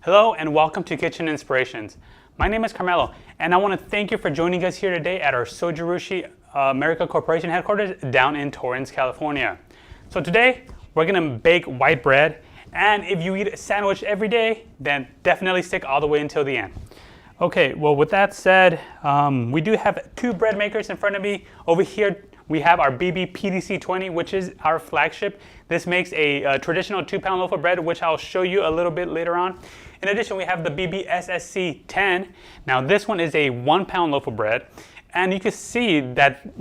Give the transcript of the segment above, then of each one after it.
Hello and welcome to Kitchen Inspirations. My name is Carmelo and I want to thank you for joining us here today at our Zojirushi America Corporation headquarters down in Torrance, California. So today we're going to bake white bread, and if you eat a sandwich every day, then definitely stick all the way until the end. Okay, well with that said, we do have two bread makers in front of me. Over here we have our BB PDC-20, which is our flagship. This makes a traditional 2-pound loaf of bread, which I'll show you a little bit later on. In addition, we have the BB SSC-10. Now this one is a 1-pound loaf of bread, and you can see that,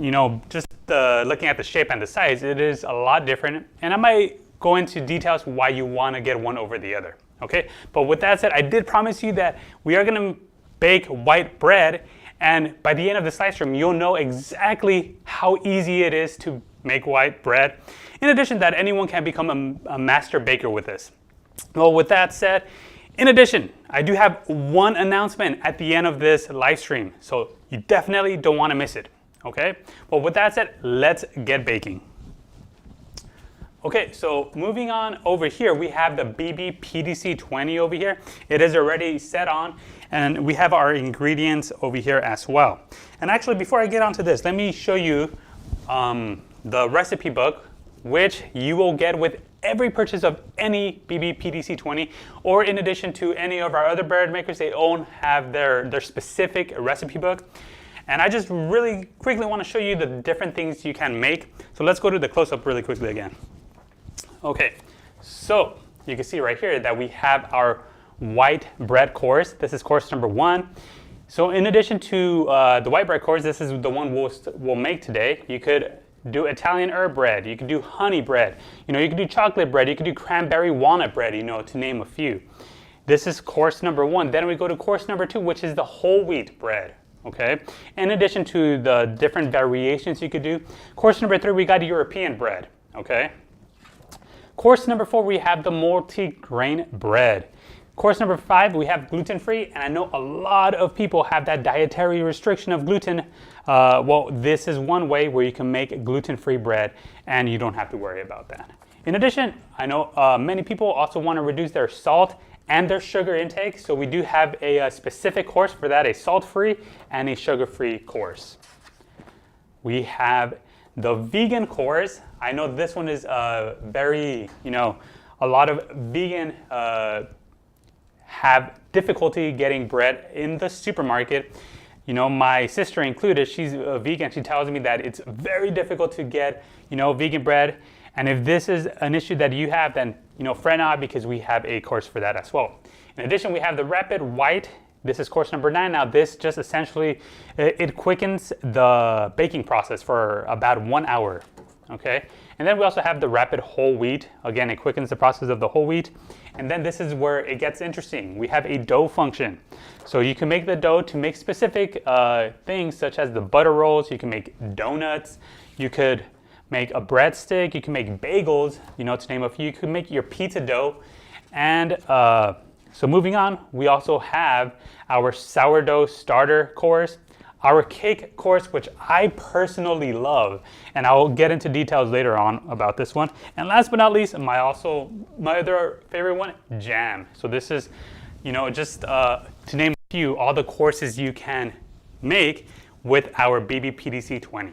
just looking at the shape and the size, it is a lot different, and I might go into details why you want to get one over the other. Okay, but with that said, I did promise you that we are going to bake white bread, and by the end of this live stream, you'll know exactly how easy it is to make white bread. In addition, that anyone can become a master baker with this. Well, with that said, in addition, I do have one announcement at the end of this live stream, so you definitely don't want to miss it. Okay? Well, with that said, let's get baking. Okay, so moving on over here, we have the BB PDC-20 over here. It is already set on, and we have our ingredients over here as well. And actually, before I get onto this, let me show you the recipe book, which you will get with every purchase of any BB PDC-20, or in addition to any of our other bread makers, they all have their specific recipe book. And I just really quickly want to show you the different things you can make. So let's go to the close-up really quickly again. Okay, so you can see right here that we have our white bread course. This is course number 1. So in addition to the white bread course, this is the one we'll make today. You could do Italian herb bread, you could do honey bread, you could do chocolate bread, you could do cranberry walnut bread, to name a few. This is course number 1. Then we go to course number 2, which is the whole wheat bread. Okay, in addition to the different variations you could do. Course number 3, we got European bread. Okay. Course number 4, we have the multi-grain bread. Course number 5, we have gluten-free, and I know a lot of people have that dietary restriction of gluten. Well, this is one way where you can make gluten-free bread, and you don't have to worry about that. In addition, I know many people also want to reduce their salt and their sugar intake, so we do have a specific course for that, a salt-free and a sugar-free course. We have the vegan course. I know this one is very, a lot of vegan have difficulty getting bread in the supermarket. My sister included, she's a vegan. She tells me that it's very difficult to get, vegan bread. And if this is an issue that you have, then, fret not, because we have a course for that as well. In addition, we have the rapid white. This is course number 9. Now this just essentially, it quickens the baking process for about 1 hour. Okay, and then we also have the rapid whole wheat. Again, it quickens the process of the whole wheat. And then this is where it gets interesting. We have a dough function. So you can make the dough to make specific things such as the butter rolls. You can make donuts. You could make a breadstick. You can make bagels, to name a few. You can make your pizza dough. And so moving on, we also have our sourdough starter course, our cake course, which I personally love, and I'll get into details later on about this one. And last but not least, my other favorite one, jam. So this is, just to name a few, all the courses you can make with our BB PDC-20.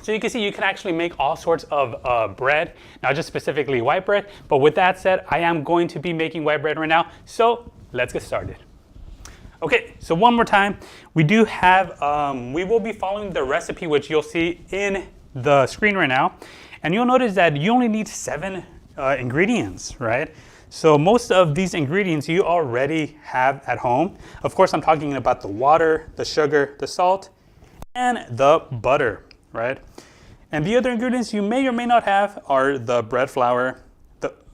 So you can see you can actually make all sorts of bread, not just specifically white bread. But with that said, I am going to be making white bread right now. So let's get started. Okay, so one more time, we do have, we will be following the recipe, which you'll see in the screen right now. And you'll notice that you only need 7 ingredients, right? So most of these ingredients you already have at home. Of course, I'm talking about the water, the sugar, the salt, and the butter, right? And the other ingredients you may or may not have are the bread flour,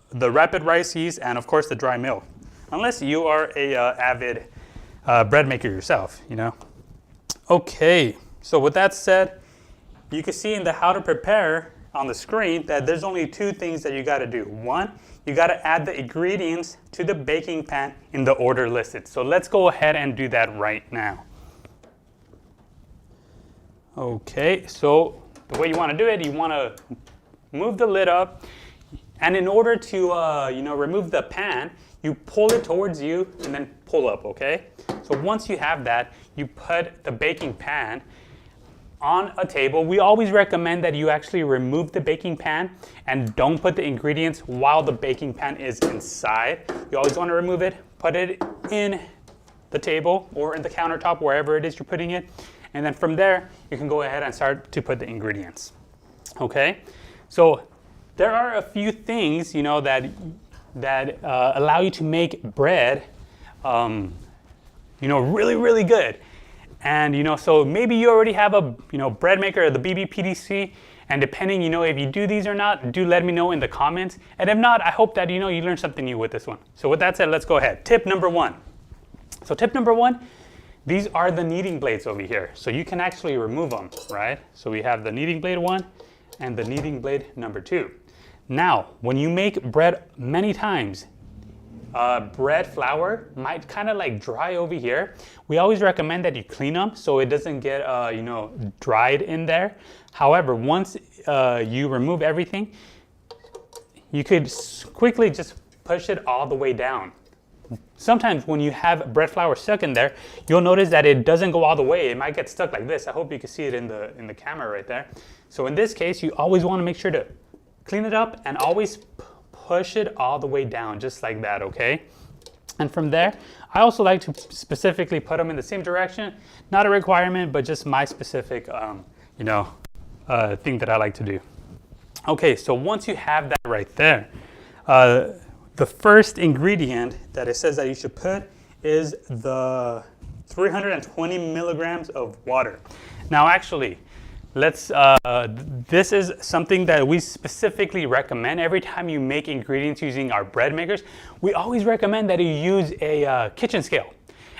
the rapid rice yeast, and of course the dry milk. Unless you are a avid bread maker yourself, Okay, so with that said, you can see in the how to prepare on the screen that there's only 2 things that you got to do. 1, you got to add the ingredients to the baking pan in the order listed. So let's go ahead and do that right now. Okay, so the way you want to do it, you want to move the lid up, And in order to remove the pan, you pull it towards you and then pull up, okay? So once you have that, you put the baking pan on a table. We always recommend that you actually remove the baking pan and don't put the ingredients while the baking pan is inside. You always want to remove it, put it in the table or in the countertop, wherever it is you're putting it. And then from there, you can go ahead and start to put the ingredients, okay? So there are a few things, that allow you to make bread, really, really good. And, so maybe you already have a, Breadmaker or the BBPDC, and depending, if you do these or not, do let me know in the comments. And if not, I hope that, you learned something new with this one. So with that said, let's go ahead. Tip number 1. So tip number 1, these are the kneading blades over here. So you can actually remove them, right? So we have the kneading blade 1 and the kneading blade number 2. Now, when you make bread many times, bread flour might kind of like dry over here. We always recommend that you clean them so it doesn't get, dried in there. However, once you remove everything, you could quickly just push it all the way down. Sometimes when you have bread flour stuck in there, you'll notice that it doesn't go all the way. It might get stuck like this. I hope you can see it in the camera right there. So in this case, you always want to make sure to clean it up and always push it all the way down, just like that, okay? And from there, I also like to specifically put them in the same direction. Not a requirement, but just my specific, thing that I like to do. Okay, so once you have that right there, the first ingredient that it says that you should put is the 320 milligrams of water. Now, actually, this is something that we specifically recommend every time you make ingredients using our bread makers. We always recommend that you use a kitchen scale.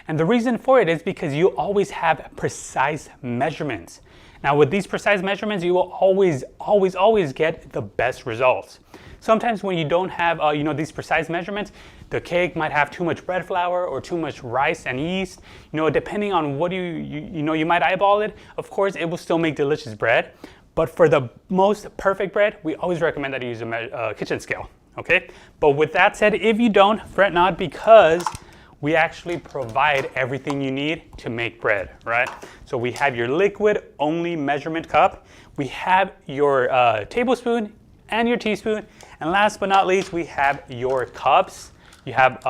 And the reason for it is because you always have precise measurements. Now with these precise measurements, you will always get the best results. Sometimes when you don't have these precise measurements, the cake might have too much bread flour or too much rice and yeast. Depending on what you might eyeball it. Of course, it will still make delicious bread. But for the most perfect bread, we always recommend that you use a kitchen scale. Okay. But with that said, if you don't, fret not, because we actually provide everything you need to make bread, right? So we have your liquid only measurement cup. We have your tablespoon and your teaspoon. And last but not least, we have your cups. You have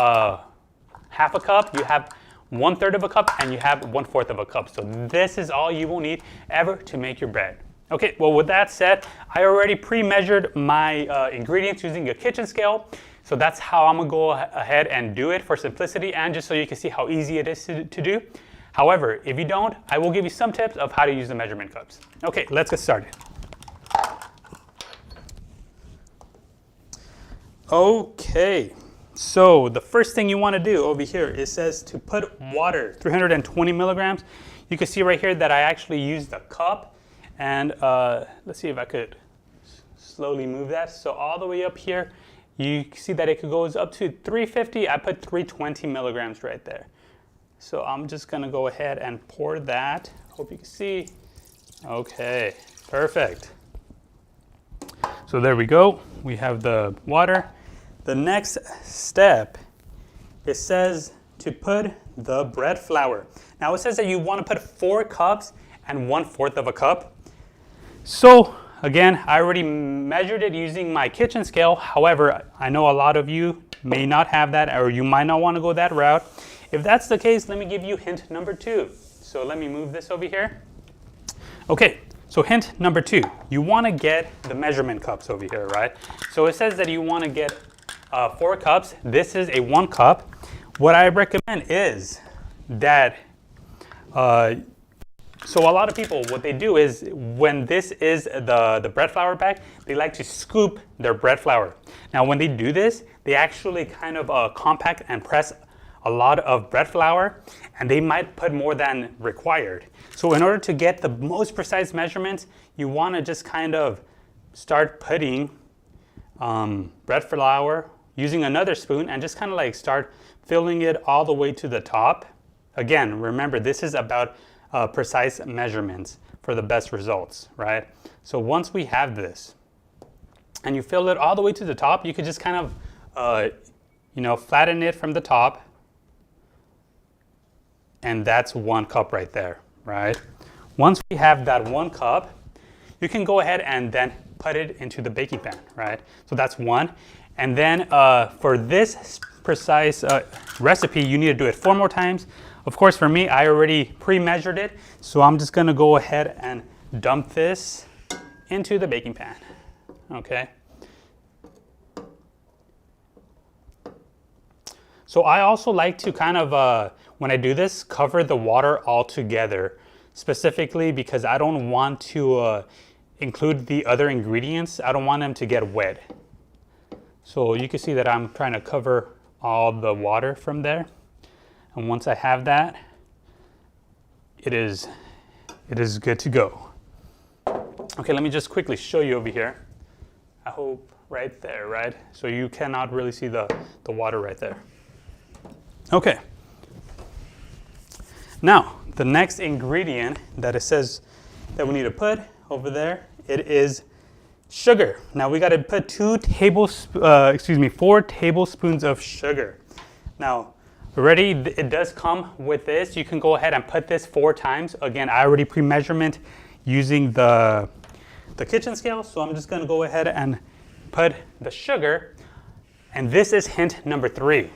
half a cup, you have 1/3 of a cup, and you have 1/4 of a cup. So this is all you will need ever to make your bread. Okay, well with that said, I already pre-measured my ingredients using a kitchen scale. So that's how I'm gonna go ahead and do it for simplicity and just so you can see how easy it is to do. However, if you don't, I will give you some tips of how to use the measurement cups. Okay, let's get started. Okay, so the first thing you want to do over here, it says to put water, 320 milligrams. You can see right here that I actually used a cup, and let's see if I could slowly move that. So all the way up here, you see that it goes up to 350. I put 320 milligrams right there. So I'm just gonna go ahead and pour that. Hope you can see. Okay, perfect. So there we go. We have the water. The next step, it says to put the bread flour. Now it says that you want to put 4 cups and 1/4 of a cup. So again, I already measured it using my kitchen scale. However, I know a lot of you may not have that, or you might not want to go that route. If that's the case, let me give you hint number 2. So let me move this over here. Okay, so hint number 2, you want to get the measurement cups over here, right? So it says that you want to get 4 cups. This is a 1 cup. What I recommend is that, so a lot of people, what they do is when this is the bread flour bag, they like to scoop their bread flour. Now when they do this, they actually kind of compact and press a lot of bread flour, and they might put more than required. So in order to get the most precise measurements, you want to just kind of start putting bread flour using another spoon and just kind of like start filling it all the way to the top. Again, remember, this is about precise measurements for the best results, right? So once we have this, and you fill it all the way to the top, you could just kind of, flatten it from the top. And that's 1 cup right there, right? Once we have that 1 cup, you can go ahead and then put it into the baking pan, right? So that's 1. And then for this precise recipe, you need to do it 4 more times. Of course, for me, I already pre-measured it. So I'm just gonna go ahead and dump this into the baking pan, okay? So I also like to kind of, when I do this, cover the water all together, specifically because I don't want to include the other ingredients. I don't want them to get wet. So you can see that I'm trying to cover all the water from there. And once I have that, it is good to go. Okay, let me just quickly show you over here. I hope right there, right? So you cannot really see the water right there. Okay. Now, the next ingredient that it says that we need to put over there, it is sugar. Now we got to put 4 tablespoons of sugar. Now, already it does come with this. You can go ahead and put this 4 times. Again, I already pre-measurement using the kitchen scale, so I'm just going to go ahead and put the sugar. And this is hint number 3.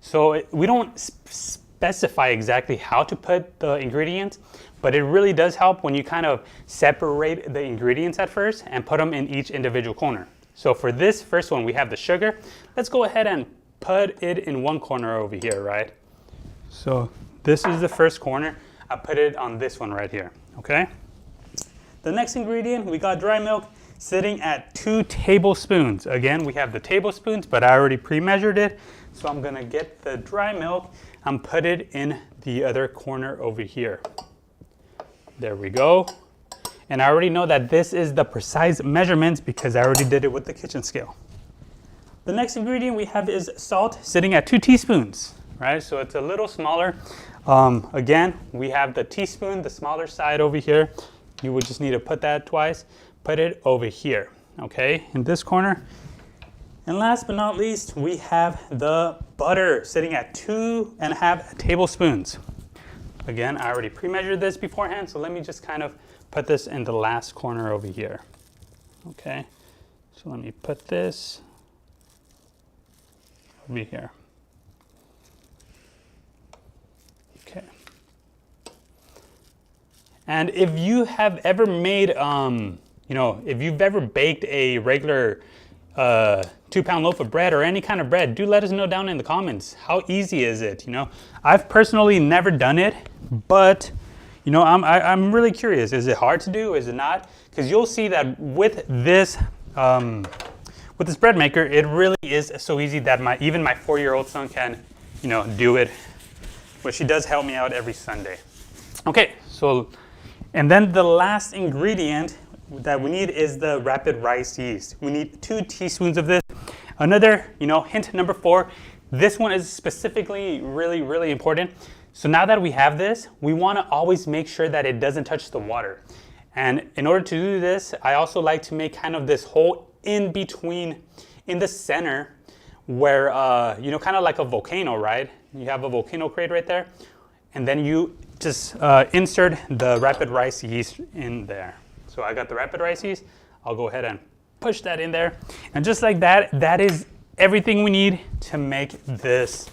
So we don't specify exactly how to put the ingredients, but it really does help when you kind of separate the ingredients at first and put them in each individual corner. So for this first one, we have the sugar. Let's go ahead and put it in one corner over here, right? So this is the first corner. I put it on this one right here, okay? The next ingredient, we got dry milk sitting at 2 tablespoons. Again, we have the tablespoons, but I already pre-measured it. So I'm gonna get the dry milk and put it in the other corner over here. There we go. And I already know that this is the precise measurements because I already did it with the kitchen scale. The next ingredient we have is salt sitting at 2 teaspoons, right? So it's a little smaller. Again, we have the teaspoon, the smaller side over here. You would just need to put that twice. Put it over here, okay, in this corner. And last but not least, we have the butter sitting at 2.5 tablespoons. Again, I already pre-measured this beforehand, so let me just kind of put this in the last corner over here. Okay, so let me put this over here. Okay. And if you have ever made, if you've ever baked a regular 2-pound loaf of bread or any kind of bread, do let us know down in the comments. How easy is it? I've personally never done it, but I'm really curious. Is it hard to do? Is it not? Because you'll see that with this bread maker, it really is so easy that even my 4-year-old son can, do it. But she does help me out every Sunday. Okay, so and then the last ingredient that we need is the rapid rice yeast. We need 2 teaspoons of this. Another, hint number 4. This one is specifically really, really important. So now that we have this, we want to always make sure that it doesn't touch the water. And in order to do this, I also like to make kind of this hole in between, in the center, where, kind of like a volcano, right? You have a volcano crate right there. And then you just insert the rapid rice yeast in there. So I got the rapid rice yeast. I'll go ahead and push that in there. And just like that, that is everything we need to make this,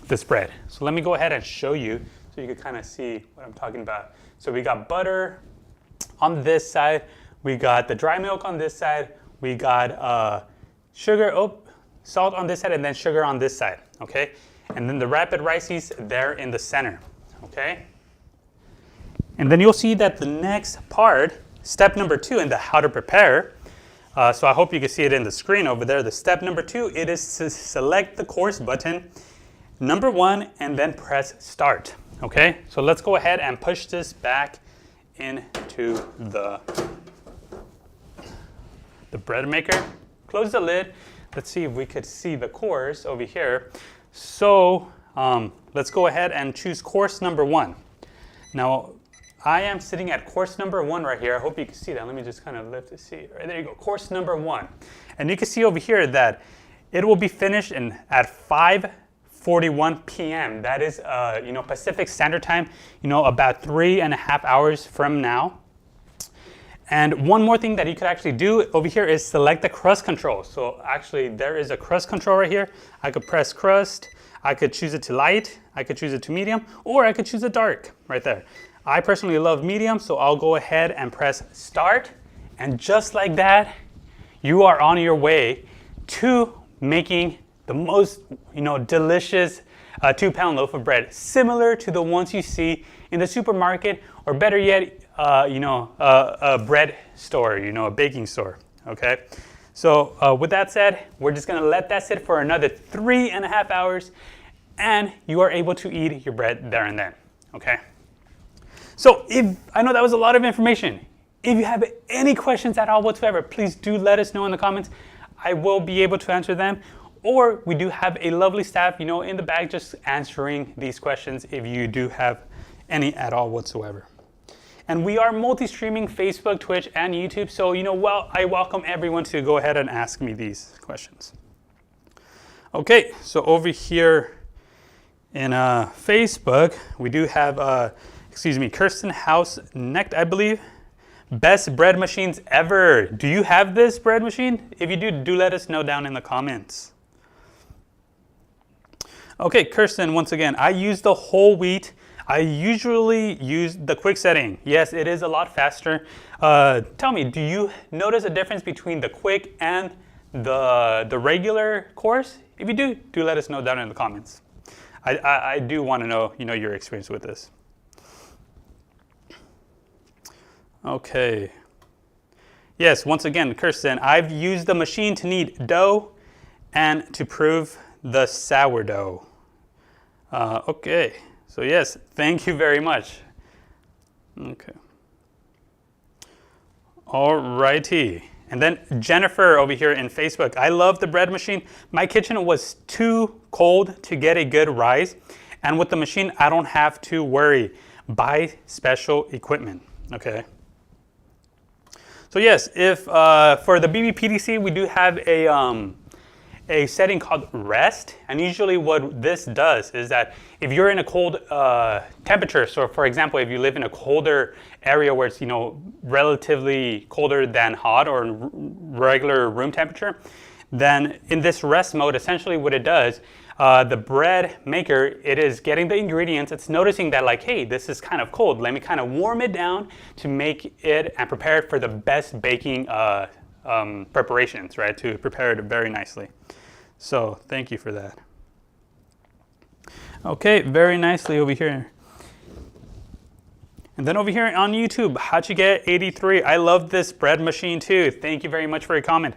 this bread. So let me go ahead and show you so you can kind of see what I'm talking about. So we got butter on this side. We got the dry milk on this side. We got salt on this side and then sugar on this side, okay? And then the rapid rice yeast there in the center, okay? And then you'll see that the next part, step number 2 in the how to prepare, so I hope you can see it in the screen over there. The step number 2, it is to select the course button, number 1, and then press start, okay? So let's go ahead and push this back into the bread maker. Close the lid. Let's see if we could see the course over here. So let's go ahead and choose course number 1. Now, I am sitting at course number 1 right here. I hope you can see that. Let me just kind of lift to see. Right there you go, course number 1. And you can see over here that it will be finished at 5:41 p.m. That is, Pacific Standard Time, about 3.5 hours from now. And one more thing that you could actually do over here is select the crust control. So actually there is a crust control right here. I could press crust, I could choose it to light, I could choose it to medium, or I could choose it dark right there. I personally love medium, so I'll go ahead and press start. And just like that, you are on your way to making the most, delicious 2-pound loaf of bread, similar to the ones you see in the supermarket, or better yet, a bread store, a baking store, okay? So with that said, we're just gonna let that sit for another 3.5 hours, and you are able to eat your bread there and then, okay? So I know that was a lot of information. If you have any questions at all whatsoever, please do let us know in the comments. I will be able to answer them. Or we do have a lovely staff, in the back just answering these questions if you do have any at all whatsoever. And we are multi-streaming Facebook, Twitch, and YouTube. So, I welcome everyone to go ahead and ask me these questions. Okay, so over here in Facebook, we do have, Kirsten House Necht, I believe. Best bread machines ever. Do you have this bread machine? If you do let us know down in the comments. Okay, Kirsten, once again, I use the whole wheat. I usually use the quick setting. Yes, it is a lot faster. Tell me, do you notice a difference between the quick and the regular course? If you do let us know down in the comments. I do want to know, your experience with this. Okay. Yes, once again, Kirsten, I've used the machine to knead dough and to prove the sourdough. Okay, so yes, thank you very much. Okay. Alrighty. And then Jennifer over here in Facebook, I love the bread machine. My kitchen was too cold to get a good rise. And with the machine, I don't have to worry. Buy special equipment, okay? So yes, if for the BBPDC, we do have a setting called rest. And usually what this does is that if you're in a cold temperature, so for example, if you live in a colder area where it's, relatively colder than hot or regular room temperature, then in this rest mode, essentially what it does, the bread maker, it is getting the ingredients. It's noticing that like, hey, this is kind of cold. Let me kind of warm it down to make it and prepare it for the best baking preparations, right? To prepare it very nicely. So thank you for that. Okay, very nicely over here. And then over here on YouTube, Hachiget83, I love this bread machine too. Thank you very much for your comment.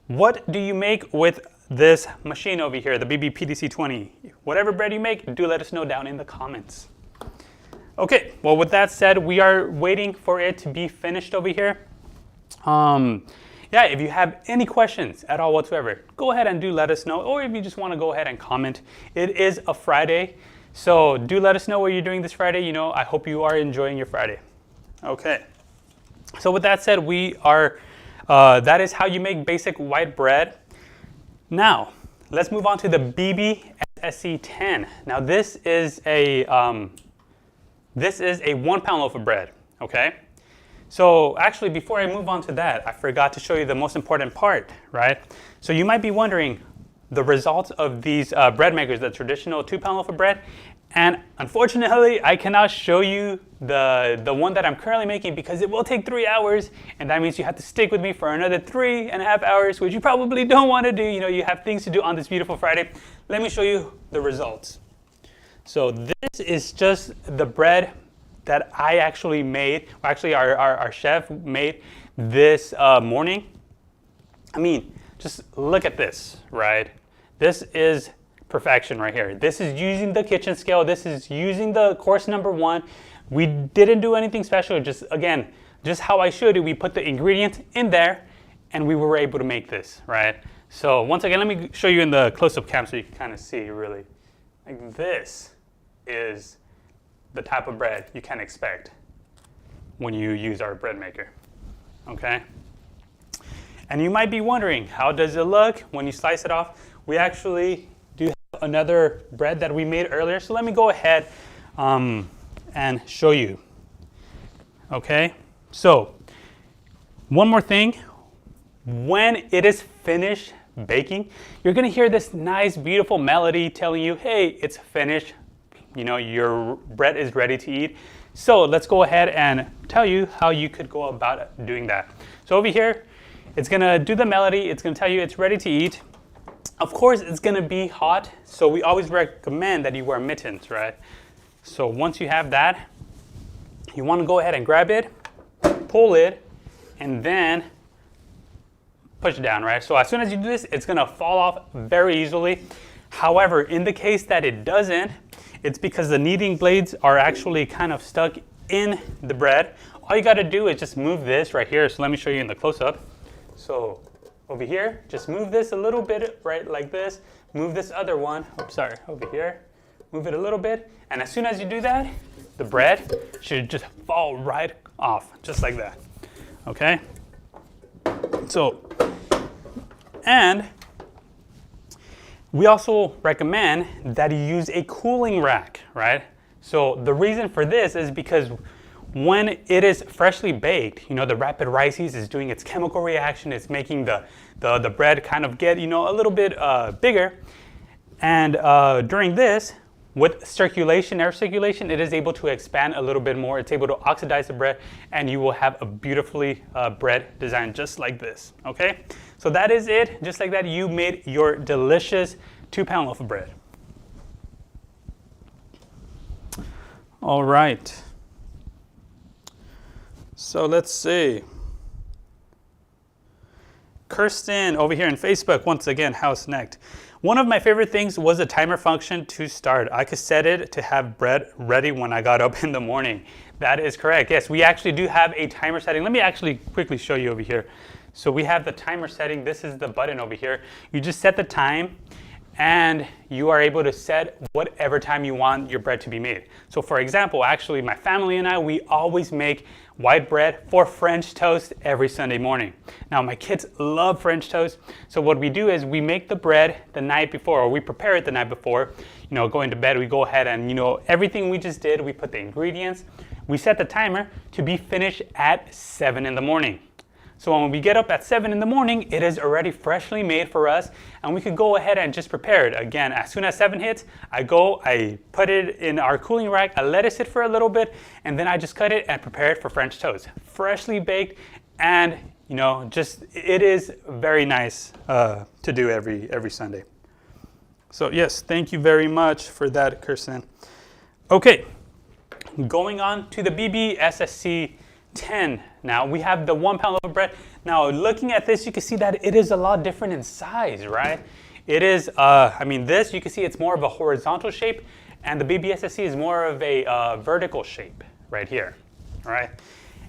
What do you make with this machine over here, the BBPDC20? Whatever bread you make, do let us know down in the comments. Okay, well with that said, we are waiting for it to be finished over here. Yeah, if you have any questions at all whatsoever, go ahead and do let us know, or if you just want to go ahead and comment. It is a Friday, so do let us know what you're doing this Friday. I hope you are enjoying your Friday. Okay, so with that said, we are, that is how you make basic white bread. Now, let's move on to the BBSC10. Now, this is a 1-pound loaf of bread, okay? So actually, before I move on to that, I forgot to show you the most important part, right? So you might be wondering the results of these bread makers, the traditional 2-pound loaf of bread. And unfortunately, I cannot show you the one that I'm currently making because it will take 3 hours. And that means you have to stick with me for another 3.5 hours, which you probably don't want to do. You have things to do on this beautiful Friday. Let me show you the results. So this is just the bread that I actually made, or actually our chef made this morning. I mean, just look at this, right? This is perfection right here. This is using the kitchen scale. This is using the course number 1. We didn't do anything special. Just again, just how I showed you, we put the ingredients in there and we were able to make this, right? So once again, let me show you in the close-up cam so you can kind of see really. Like this is the type of bread you can expect. when you use our bread maker, okay? And you might be wondering, how does it look when you slice it off? We actually do have another bread that we made earlier, so let me go ahead and show you, okay? So, one more thing, when it is finished baking, you're gonna hear this nice, beautiful melody telling you, hey, it's finished, you know, your bread is ready to eat. So let's go ahead and tell you how you could go about doing that. So over here, it's gonna do the melody, it's gonna tell you it's ready to eat. Of course, it's gonna be hot, so we always recommend that you wear mittens, right? So once you have that, you wanna go ahead and grab it, pull it, and then push it down, right? So as soon as you do this, it's gonna fall off very easily. However, in the case that it doesn't, it's because the kneading blades are actually kind of stuck in the bread. All you gotta do is just move this right here. So let me show you in the close-up. So over here, just move this a little bit, right, like this. Move this other one, over here. Move it a little bit. And as soon as you do that, the bread should just fall right off, just like that, okay? So, and we also recommend that you use a cooling rack, right? So the reason for this is because when it is freshly baked, you know, the rapid rices is doing its chemical reaction. It's making the bread kind of get, you know, a little bit bigger. And during this, with circulation, air circulation, it is able to expand a little bit more. It's able to oxidize the bread, and you will have a beautifully bread design just like this, okay? So that is it. Just like that, you made your delicious 2-pound loaf of bread. All right. So let's see. Kirsten over here on Facebook, once again, house necked. One of my favorite things was the timer function to start. I could set it to have bread ready when I got up in the morning. That is correct. Yes, we actually do have a timer setting. Let me actually quickly show you over here. So we have the timer setting. This is the button over here. You just set the time, and you are able to set whatever time you want your bread to be made. So for example, actually my family and I, we always make white bread for French toast every Sunday morning. Now my kids love French toast, so what we do is we make the bread the night before, or we prepare it the night before. You know, going to bed, we go ahead and, you know, everything we just did, we put the ingredients, we set the timer to be finished at 7 in the morning. So when we get up at 7 in the morning, it is already freshly made for us, and we could go ahead and just prepare it. Again, as soon as 7 hits, I put it in our cooling rack, I let it sit for a little bit, and then I just cut it and prepare it for French toast. Freshly baked, and you know, just it is very nice to do every Sunday. So yes, thank you very much for that, Kirsten. Okay, going on to the BBSSC 10. Now we have the 1-pound loaf of bread. Now looking at this, you can see that it is a lot different in size, right? It is, I mean, this, you can see it's more of a horizontal shape, and the BBSSC is more of a vertical shape right here, all right?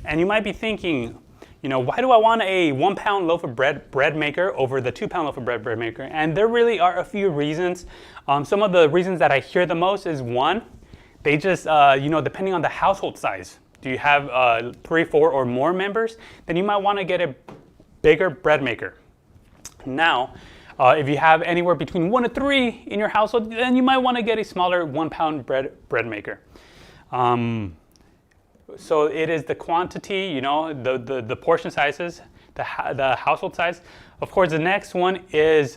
And you might be thinking, you know, why do I want a 1-pound loaf of bread maker over the 2-pound loaf of bread maker? And there really are a few reasons. Some of the reasons that I hear the most is, one, they just, you know, depending on the household size. Do you have 3, 4, or more members? Then you might want to get a bigger bread maker. Now, if you have anywhere between 1 to 3 in your household, then you might want to get a smaller 1-pound bread maker. So it is the quantity, you know, the portion sizes, the household size. Of course, the next one is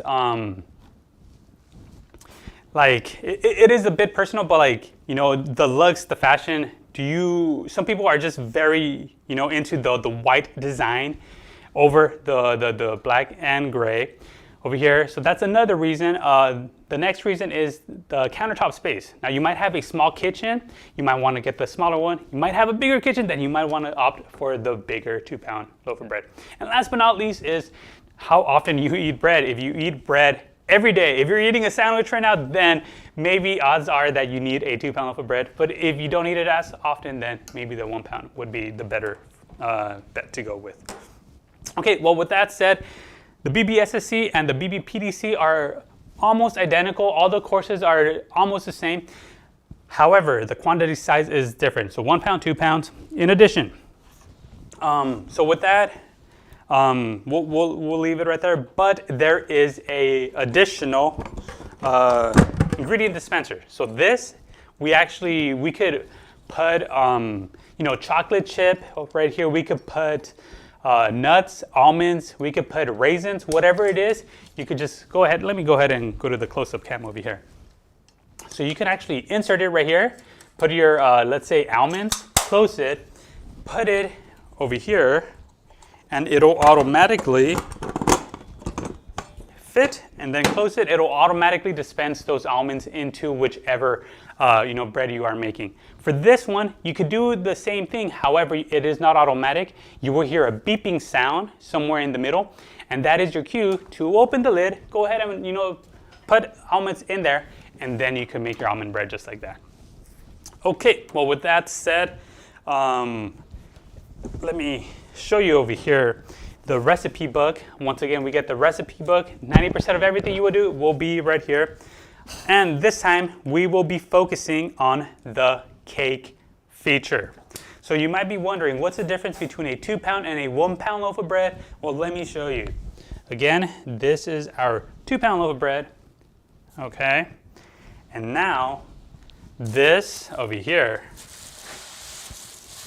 like it is a bit personal, but like, you know, the looks, the fashion. Some people are just very, you know, into the white design over the black and gray over here. So that's another reason. The next reason is the countertop space. Now you might have a small kitchen. You might want to get the smaller one. You might have a bigger kitchen, then you might want to opt for the bigger 2-pound loaf of bread. And last but not least is how often you eat bread. If you eat bread every day, if you're eating a sandwich right now, then maybe odds are that you need a 2-pound loaf of bread. But if you don't eat it as often, then maybe the 1-pound would be the better bet to go with. Okay, well, with that said, the BBSSC and the BBPDC are almost identical. All the courses are almost the same. However, the quantity size is different. So 1 pound, 2 pounds. In addition, So with that, we'll leave it right there. But there is a additional ingredient dispenser. So this, we could put chocolate chip right here. We could put nuts, almonds. We could put raisins, whatever it is. You could just go ahead. Let me go ahead and go to the close-up cam over here. So you can actually insert it right here. Put your let's say almonds. Close it. Put it over here, and it'll automatically fit, and then close it. It'll automatically dispense those almonds into whichever bread you are making. For this one, you could do the same thing. However, it is not automatic. You will hear a beeping sound somewhere in the middle, and that is your cue to open the lid. Go ahead and put almonds in there, and then you can make your almond bread just like that. Okay, well with that said, let me show you over here the recipe book. Once again, we get the recipe book. 90% of everything you will do will be right here. And this time, we will be focusing on the cake feature. So you might be wondering, what's the difference between a 2-pound and a 1-pound loaf of bread? Well, let me show you. Again, this is our 2-pound loaf of bread. Okay. And now, this over here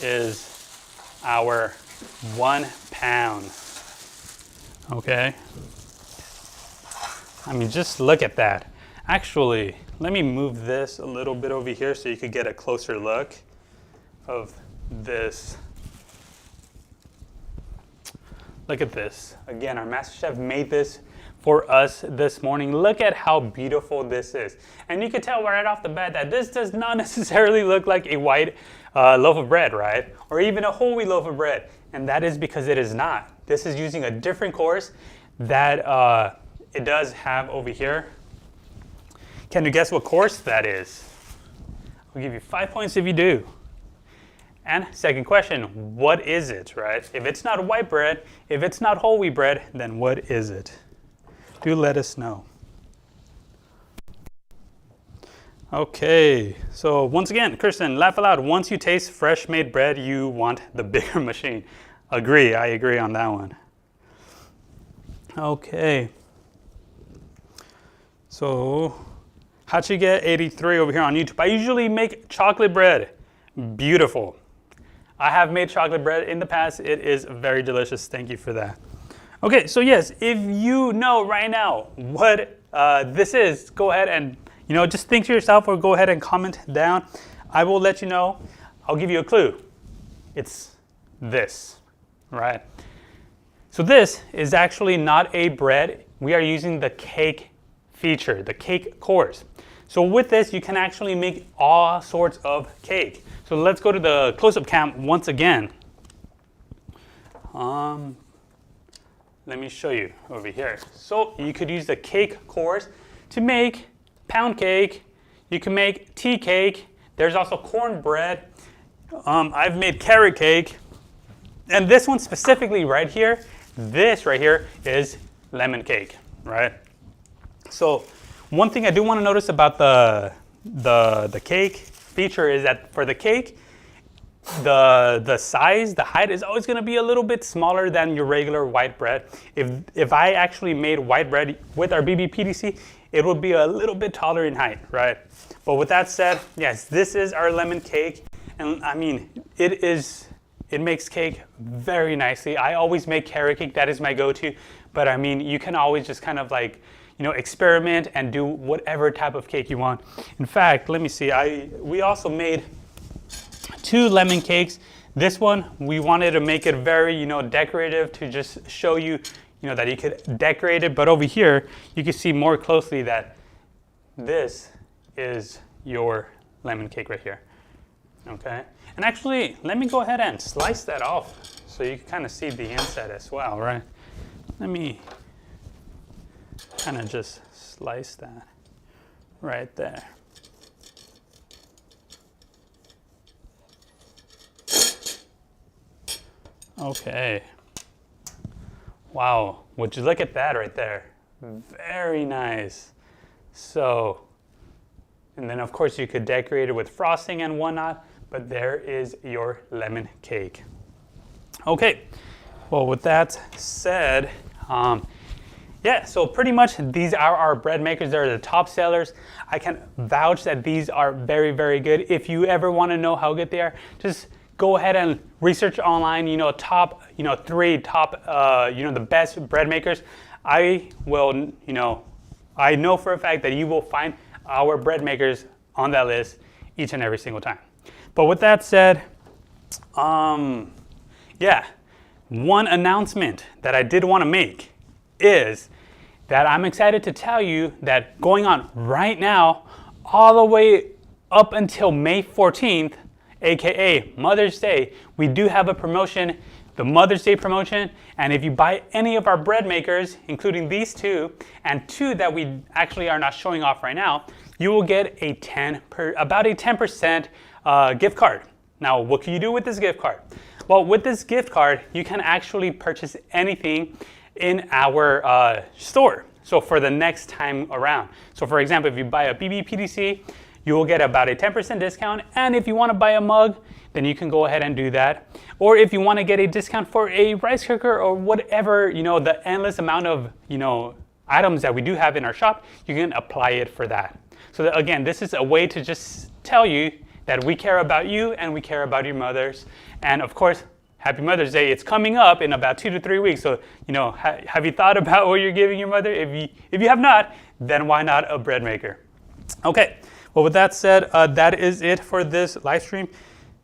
is our 1 pound. Okay. I mean, just look at that. Actually, let me move this a little bit over here so you could get a closer look of this. Look at this. Again, our master chef made this for us this morning. Look at how beautiful this is. And you can tell right off the bat that this does not necessarily look like a white loaf of bread, right? Or even a whole wheat loaf of bread. And that is because it is not. This is using a different course that it does have over here. Can you guess what course that is? I'll give you 5 points if you do. And second question, what is it, right? If it's not white bread, if it's not whole wheat bread, then what is it? Do let us know. Okay, so once again, Kirsten, laugh aloud. Once you taste fresh made bread, you want the bigger machine. I agree on that one. Okay. So, how'd you get 83 over here on YouTube? I usually make chocolate bread. Beautiful. I have made chocolate bread in the past. It is very delicious. Thank you for that. Okay, so yes, if you know right now what this is, go ahead and just think to yourself or go ahead and comment down. I will let you know. I'll give you a clue. It's this, right? So this is actually not a bread. We are using the cake feature, the cake course. So with this, you can actually make all sorts of cake. So let's go to the close-up cam once again. Let me show you over here. So you could use the cake course to make pound cake. You can make tea cake. There's also cornbread. I've made carrot cake. And this one specifically right here, this right here is lemon cake, right? So one thing I do want to notice about the cake feature is that for the cake, the size, the height is always going to be a little bit smaller than your regular white bread. If I actually made white bread with our BBPDC, it would be a little bit taller in height, right? But with that said, yes, this is our lemon cake. And I mean, it makes cake very nicely. I always make carrot cake. That is my go-to. But I mean, you can always just kind of like, experiment and do whatever type of cake you want. In fact, let me see. We also made 2 lemon cakes. This one, we wanted to make it very, decorative to just show you, that you could decorate it. But over here, you can see more closely that this is your lemon cake right here. Okay. And actually, let me go ahead and slice that off so you can kind of see the inside as well, right? Let me kind of just slice that right there. Okay. Wow, would you look at that right there? Very nice. So, and then of course you could decorate it with frosting and whatnot, but there is your lemon cake. Okay, well, with that said, yeah, so pretty much these are our bread makers. They're the top sellers. I can vouch that these are very, very good. If you ever want to know how good they are, just go ahead and research online, top, 3 top, the best bread makers. I will, I know for a fact that you will find our bread makers on that list each and every single time. But with that said, yeah, one announcement that I did want to make is that I'm excited to tell you that going on right now, all the way up until May 14th, aka Mother's Day, we do have a promotion, the Mother's Day promotion. And if you buy any of our bread makers, including these 2 and 2 that we actually are not showing off right now, you will get about a 10% gift card. Now, what can you do with this gift card? Well, with this gift card, you can actually purchase anything in our store. So for the next time around. So for example, if you buy a BBPDC, you will get about a 10% discount. And if you want to buy a mug, then you can go ahead and do that. Or if you want to get a discount for a rice cooker or whatever, the endless amount of, items that we do have in our shop, you can apply it for that. So again, this is a way to just tell you that we care about you and we care about your mothers. And of course, Happy Mother's Day. It's coming up in about 2 to 3 weeks. So, have you thought about what you're giving your mother? If you have not, then why not a bread maker? Okay. Well, with that said, that is it for this live stream.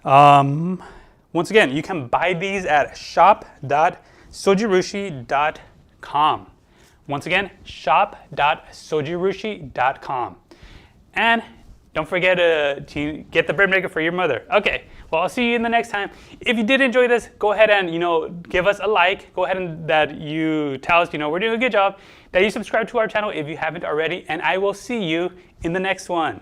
Once again, you can buy these at shop.zojirushi.com. Once again, shop.zojirushi.com. And don't forget to get the bread maker for your mother. Okay, well, I'll see you in the next time. If you did enjoy this, go ahead and, give us a like. Go ahead and that you tell us, we're doing a good job. That you subscribe to our channel if you haven't already. And I will see you in the next one.